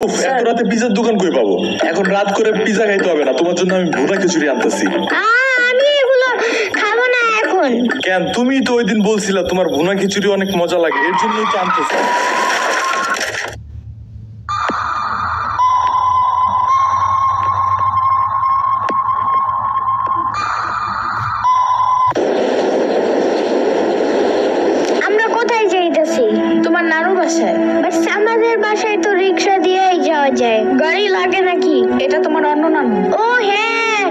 এত রাতে পিজার দোকান কই পাবো? এখন রাত করে পিজা খাইতে হবে না, তোমার জন্য আমি ভুনা খিচুড়ি আনতেছি। আমি এগুলো খাবো না এখন। কেন? তুমি তো ওই দিন বলছিলা তোমার ভুনা খিচুড়ি অনেক মজা লাগে, এর জন্যই তো আনতেছি। আমরা কোথায় যাইতেছি? তোমার নানুর বাসায়। বাট আমাদের বাসায় তো রিক্সা দিয়েই যাওয়া যায়, গাড়ি লাগে নাকি? এটা তোমার অন্য নানু। ও হ্যাঁ,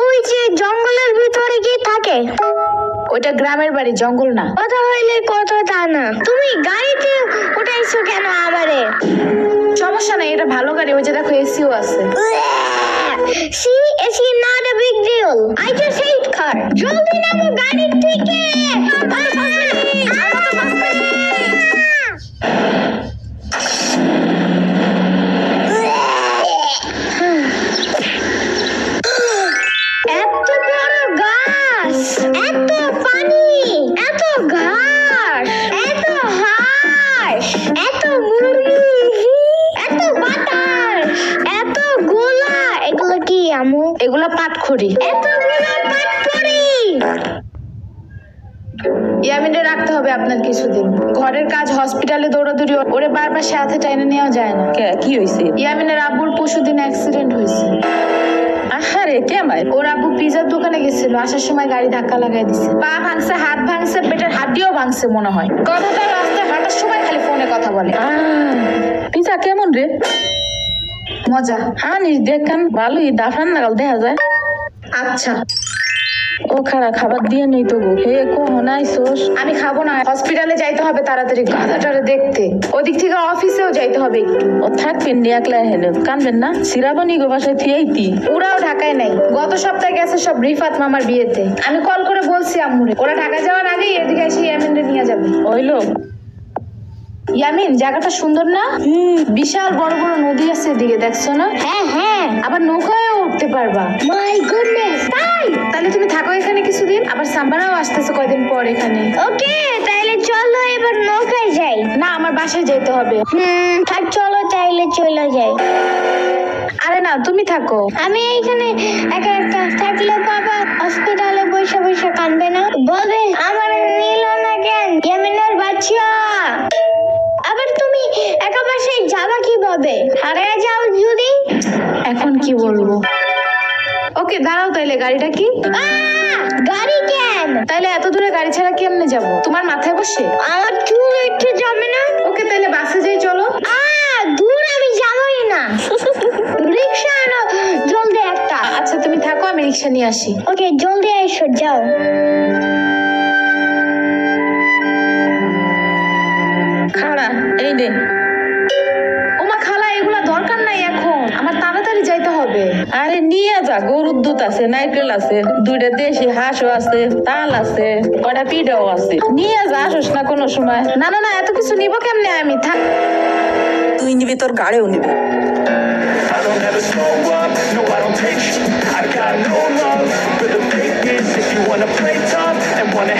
ওই যে জঙ্গলের ভিতরে কি থাকে? ওইটা গ্রামের বাড়ি, জঙ্গল না। কথা হইলে কথা তা না। তুমি গাড়িতে উঠাইছো কেন আমারে? সমস্যা নাই, এটা ভালো গাড়ি। ওই যে দেখো এসিও আছে। See, it's not a big deal. I just hate car. জলদি নামো গাড়ি থেকে। এত বড় গাছ, এত পানি, এত ঘাস, এত হাঁস, এত মুরগি, এত বাতাস, এত গোলা। এগুলো কি আমু? এগুলা পাটখড়ি। এতগুলো পাটখড়ি। ইয়ামিনে রাখতে হবে আপনার কিছুদিন। ঘরের কাজ, হসপিটালে দৌড়াদৌড়ি, ওরে বারবার সাথে টাইনে নেওয়া যায় না। কি হয়েছে? ইয়ামিনের আব্বুর পরশুদিন অ্যাক্সিডেন্ট হয়েছে। আহারে কেমন? ওর আব্বু পিজার দোকানে গেছিল, আসার সময় গাড়ি ধাক্কা লাগাই দিছে। পা ভাঙছে, হাত ভাঙছে, পেটের হাড্ডিও ভাঙছে মনে হয়। কথাটা রাস্তায় হাঁটার সময় খালি ফোনে কথা বলে। পিজা কেমন রে? মজা। আনিস দেখান, ভালোই দাফান নাগাল দেখা যায়। আচ্ছা, ও খারা খাবার দিয়ে নেই তো গো। হে কখন আইসোস? আমি খাবো না, হসপিটালে যাইতে হবে তাড়াতাড়ি গাধাটারে দেখতে। ওদিক থেকে অফিসেও যাইতে হবে একটু। ও থাকবেন নি একলা হেনে, কানবেন না? সিরাবনি গো বাসায় থিয়েইতি। ওরাও ঢাকায় নাই, গত সপ্তাহে গেছে সব রিফাত মামার বিয়েতে। আমি কল করে বলছি আম্মুরে, ওরা ঢাকা যাওয়ার আগেই এদিকে এসে ইয়ামিনরে নিয়ে যাবে। ওইলো ইয়ামিন, জায়গাটা সুন্দর না? বিশাল বড় বড় নদী আছে এদিকে, দেখছো না? হ্যাঁ হ্যাঁ। আবার নৌকায়ও উঠতে পারবা। মাই গুডনেস, তাই? তাহলে তুমি থাকো এখানে কিছুদিন, আবার সাম্বারাও আসতেছে কয়দিন পর এখানে। ওকে, তাইলে চলো এবার নৌকায় যাই। না, আমার বাসায় যেতে হবে। থাক, চলো তাইলে চলে যাই। আরে না, তুমি থাকো। আমি এইখানে একা একা থাকলে বাবা হসপিটালে বসে বসে কাঁদবে না? বলবে আমার নিল না কেন ইয়ামিনের বাচ্চা। আবার তুমি একা বাসায় যাবা কিভাবে? হারিয়ে যাও যদি? এখন কি বলবো? ওকে দাঁড়াও, তাইলে গাড়িটা কি? গাড়ি কেন? তাইলে এত দূরে গাড়ি ছাড়া কেমনে যাবো? তোমার মাথায় বসে? আমার চুল একটু জমে না? ওকে, তাইলে বাসে যাই, চলো। দূর, আমি যাবোই না। রিক্সা আনো জলদি একটা। আচ্ছা তুমি থাকো, আমি রিক্সা নিয়ে আসি। ওকে, জলদি এসো, যাও। খাড়া এই রে। ওমা খালা, এগুলা দরকার নাই এখন, আমার তাড়াতাড়ি যাইতে হবে। আরে নিয়ে যা, গরুর দুধ আছে, নারকেল আছে, দুইটা দেশি হাঁসও আছে, তাল আছে, কয়টা পিঠাও আছে। নিয়ে যা, আসোস না কোনো সময়? না না না, এত কিছু নিব কেমনে আমি? থাক। তুই নিবি, তোর গাড়িও নিবি। I don't ever slow up, no I don't take sh**. I got no love for the fakeness. If you wanna play tough and wanna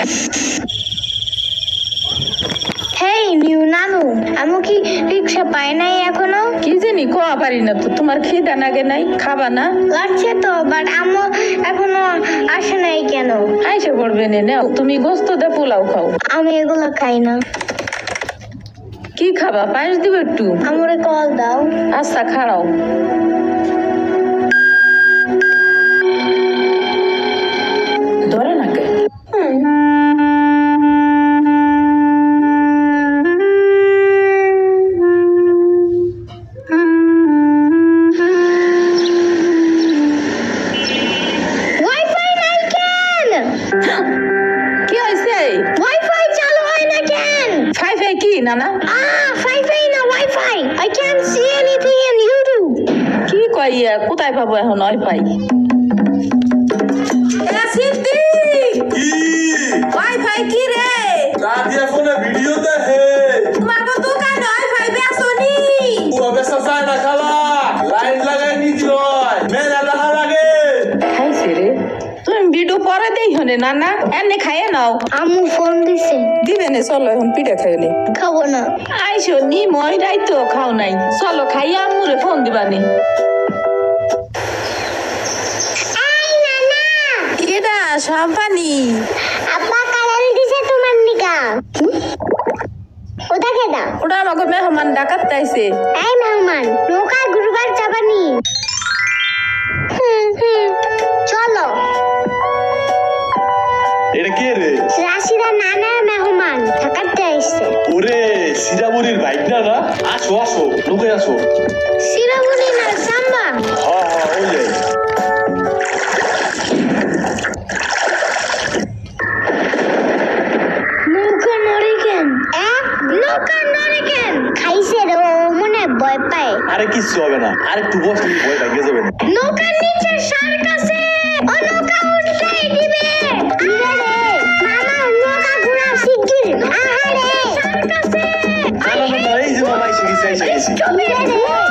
hey new নানু, আমি কি রিক্সা পাই নাই এখনো? কি জানি, কোয়া পারি না তো। তোমার খিদা নাগে নাই? খাবা না? লাগছে তো, বাট আমু এখনো আসে নাই কেন? আইসে পড়বে নে, নাও তুমি গোস্ত দে পোলাও খাও। আমি এগুলো খাই না। কি খাবা? পায়েস দিব একটু? আমরে কল দাও। আচ্ছা খাড়াও। ধরে নাকে। ওয়াইফাই নাই কেন? কি হয়েছে? ওয়াইফাই চালু হয় না কেন? ফাই ফাই কি নানা? ওয়াইফাই না, wifi. I can't see anything in YouTube. কি কইয়া, কোথায় পাবো এখন ওয়াইফাই? ওয়াইফাই কি রে? রাধিয়া ফোনে ভিডিও দেখে। তোমার দোকান ওয়াইফাই বেসনি? পুরো বেসা যায় না খালা, লাইন লাগাই নিতে হয়, মেলা দেখা লাগে। খাইছে রে। তুমি ভিডিও পরে দেই হনে না না এনে খাইয়ে নাও আম্মু ফোন দিছে দিবে নে চলো এখন পিঠা খাইয়ে নে খাবো না আইসো নি মই রাইতো খাও নাই চলো খাইয়া আম্মুরে ফোন দিবানি কেডা সম্পানি আব্বা কালার দিছে তোমার নিকা ওটা কেডা ওটা আমাকে মেহমান ডাকাত তাইছে এই মেহমান নৌকা ঘুরবার যাবানি চলো এটা কে রে রাশিদা নানার মেহমান থাকাতে আসছে ওরে সিরামুরির বাইক না না আসো আসো ঢুকে আসো শিরামুনি না সাম্বা হ্যাঁ হ্যাঁ ওই যাই নৌকা নড়ে কেন নৌকা নড়ে কেন খাইছে রে ও মনে ভয় পায় আরে কিচ্ছু হবে না আরে একটু বসলে ভয় ভাঙে যাবে না নৌকার নিচে শার্ক আছে ও নৌকা উল্টাই দিবে আরে মামা নৌকা ঘোরা শিগগির আহারে শার্ক আছে না না না এই যে মামা এসে গেছে আরে